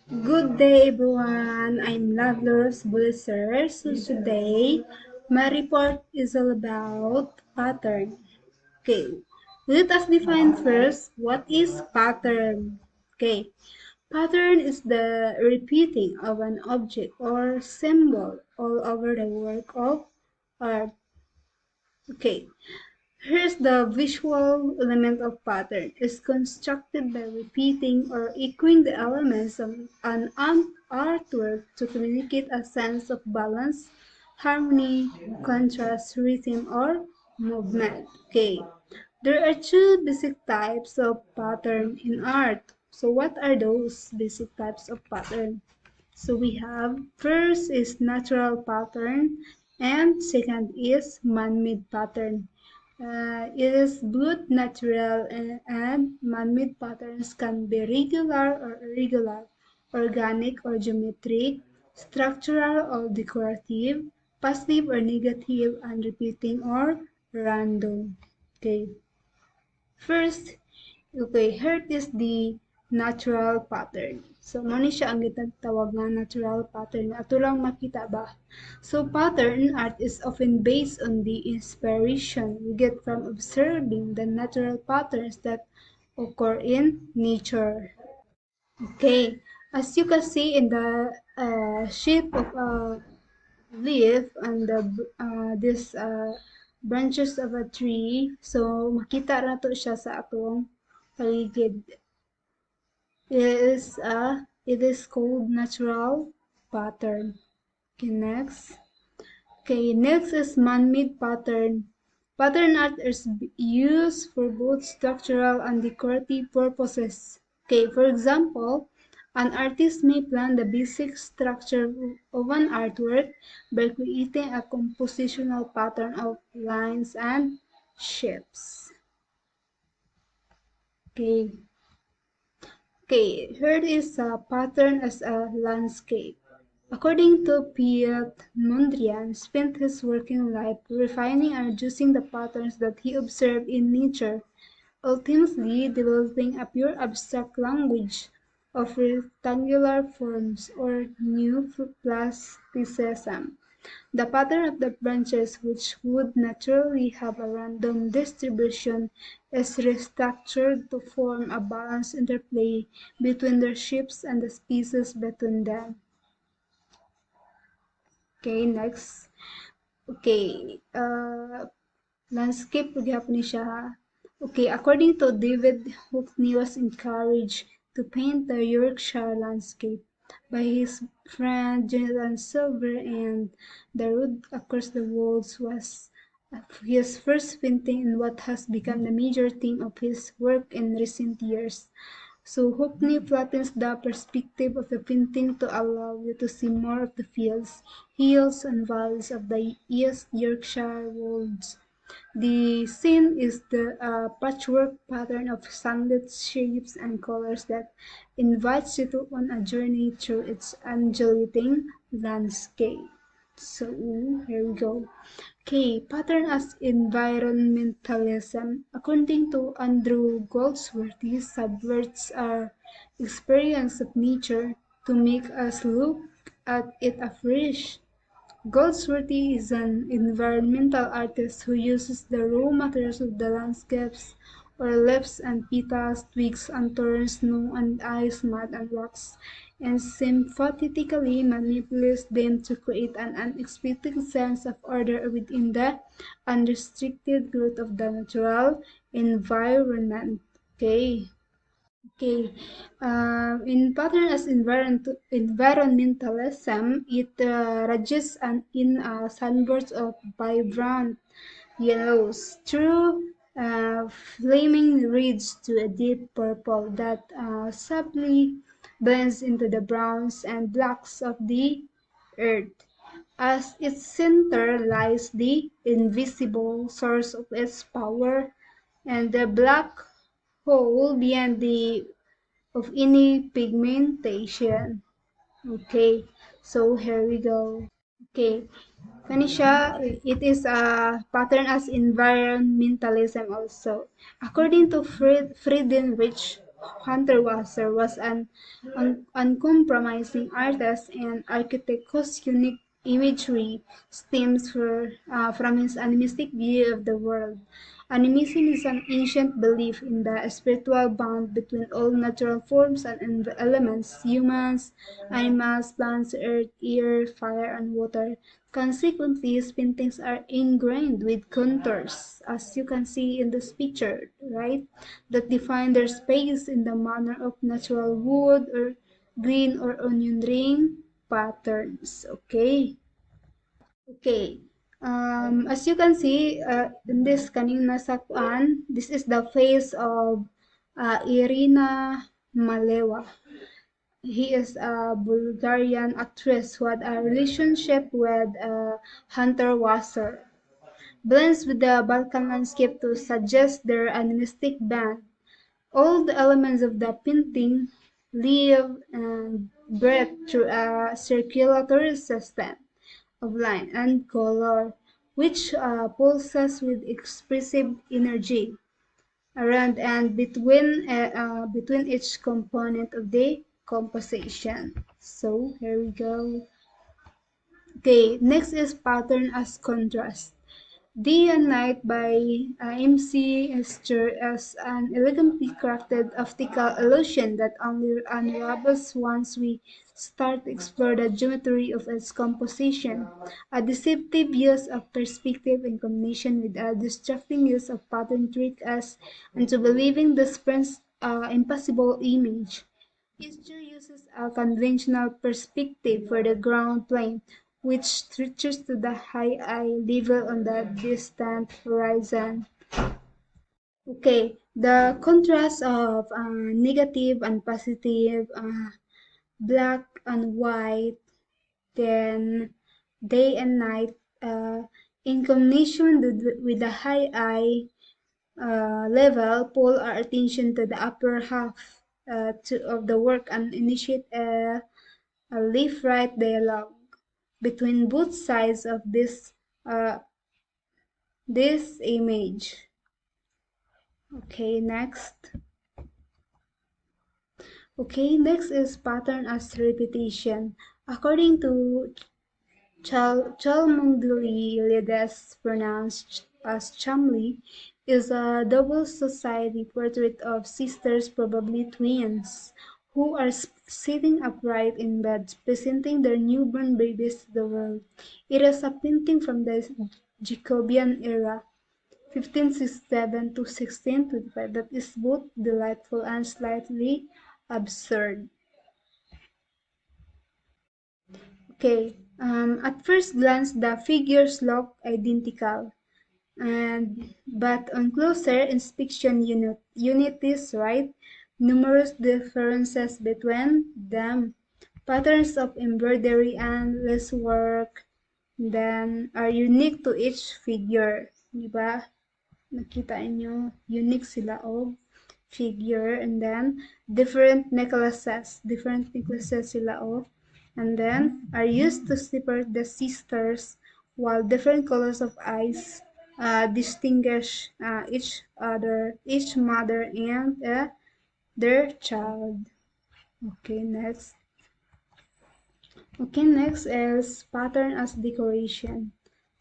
Good day, everyone. I'm Loveless Bullecer. So today, my report is all about pattern. Okay, let us define first what is pattern. Okay, pattern is the repeating of an object or symbol all over the work of art. Okay, here's the visual element of pattern is constructed by repeating or echoing the elements of an artwork to communicate a sense of balance, harmony, contrast, rhythm, or movement. Okay. There are two basic types of pattern in art. So what are those basic types of pattern? So we have first is natural pattern and second is man-made pattern. It is both natural and man-made patterns can be regular or irregular, organic or geometric, structural or decorative, positive or negative, and repeating or random. Okay. First, okay, here is the natural pattern. So, mani siya ang gitatawag nga natural pattern. Ato lang makita ba? So, pattern art is often based on the inspiration we get from observing the natural patterns that occur in nature. Okay, as you can see in the shape of a leaf and this branches of a tree, so makita na to siya sa atong paligid. It is called natural pattern. Okay, next. Okay, next is man-made pattern. Pattern art is used for both structural and decorative purposes. Okay, for example, an artist may plan the basic structure of an artwork by creating a compositional pattern of lines and shapes. Okay. Okay, here is a pattern as a landscape. According to Piet Mondrian, spent his working life refining and adjusting the patterns that he observed in nature, ultimately developing a pure abstract language of rectangular forms or neoplasticism. The pattern of the branches, which would naturally have a random distribution, is restructured to form a balanced interplay between their shapes and the spaces between them. Okay, next. Okay, landscape paghihapon ni siya. Okay, according to David Hockney was encouraged to paint the Yorkshire landscape by his friend Jonathan Silver, and the road across the walls was his first painting in what has become the major theme of his work in recent years. So Hockney flattens the perspective of the painting to allow you to see more of the fields, hills, and valleys of the East Yorkshire wolds. The scene is the patchwork pattern of sunlit shapes and colors that invites you to on a journey through its undulating landscape. So here we go. Okay, pattern as environmentalism. According to Andrew Goldsworthy, subverts our experience of nature to make us look at it afresh. Goldsworthy is an environmental artist who uses the raw materials of the landscapes, or leaves and petals, twigs and thorns, snow and ice, mud and rocks, and sympathetically manipulates them to create an unexpected sense of order within the unrestricted growth of the natural environment. Okay. Okay. In pattern as environmentalism, it rages in sunbursts of vibrant yellows through flaming reds to a deep purple that subtly blends into the browns and blacks of the earth. As its center lies the invisible source of its power, and the black hole beyond the of any pigmentation. Okay, so here we go. Okay, Kanisha, it is a pattern as environmentalism also. According to Friedrich Hunter Wasser was an uncompromising artist and architect whose unique imagery stems from his animistic view of the world. Animism is an ancient belief in the spiritual bond between all natural forms and elements, humans, animals, plants, earth, air, fire, and water. Consequently, his paintings are ingrained with contours, as you can see in this picture, right? That define their space in the manner of natural wood or green or onion ring patterns. Okay. Okay. As you can see in this kanina sakwan, this is the face of Irina Malewa. He is a Bulgarian actress who had a relationship with Hunter Wasser. Blends with the Balkan landscape to suggest their animistic band. All the elements of the painting live and breathe through a circulatory system of line and color, which pulses with expressive energy around and between each component of the composition. So here we go. Okay, next is pattern as contrast. Day and Night by MC Esther as an elegantly crafted optical illusion that only unravels once we start to explore the geometry of its composition. A deceptive use of perspective in combination with a distracting use of pattern trick us into believing this impossible image. History uses a conventional perspective for the ground plane, which stretches to the high eye level on the distant horizon. Okay, the contrast of negative and positive, black and white, then day and night, in combination with the high eye level, pull our attention to the upper half of the work and initiate a left-right dialogue between both sides of uh, this image. Okay, next. Okay, next is pattern as repetition. According to Cholmondeley, pronounced as Chumley, is a double society portrait of sisters, probably twins, who are sitting upright in bed, presenting their newborn babies to the world. It is a painting from the Jacobean era, 1567 to 1625, that is both delightful and slightly absurd. Okay, at first glance, the figures look identical, but on closer inspection, you notice, right, numerous differences between them. Patterns of embroidery and lacework then are unique to each figure, di ba? Nakita niyo, unique sila o figure, and then different necklaces sila o, and then are used to separate the sisters, while different colors of eyes distinguish each mother and their child. Okay, next. Okay, next is pattern as decoration.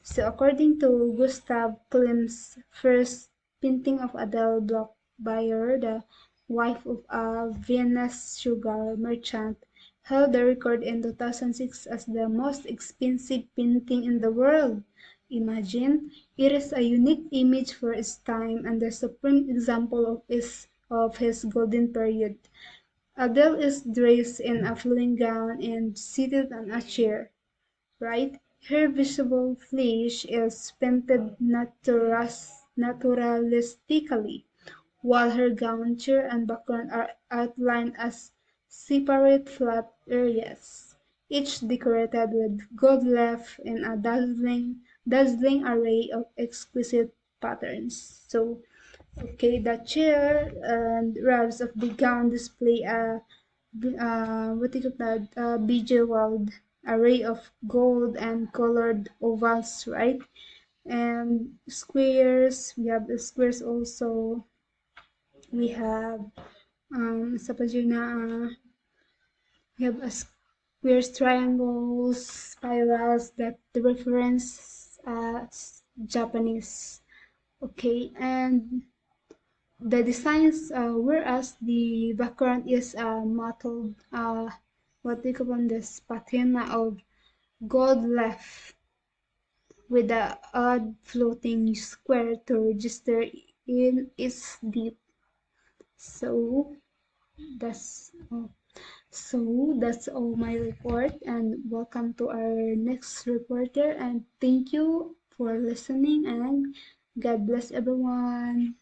So according to Gustav Klimt's first painting of Adele Bloch Bayer, the wife of a Viennese sugar merchant, held the record in 2006 as the most expensive painting in the world. Imagine, it is a unique image for its time and the supreme example of his golden period. Adele is dressed in a flowing gown and seated on a chair, right? Her visible flesh is painted naturalistically, while her gown, chair, and background are outlined as separate flat areas, each decorated with gold leaf in a dazzling array of exquisite patterns. So, okay, the chair and rugs of the gown display what do you call that? Bejeweled array of gold and colored ovals, right? And squares. We have the squares also. We have Suppose yun na we have a squares, triangles, spirals that the reference Japanese. Okay, and the designs, whereas the background is mottled, what we call on this patina of gold left with the odd floating square to register in its deep. So that's all. So that's all my report, and welcome to our next reporter. And thank you for listening, and God bless everyone.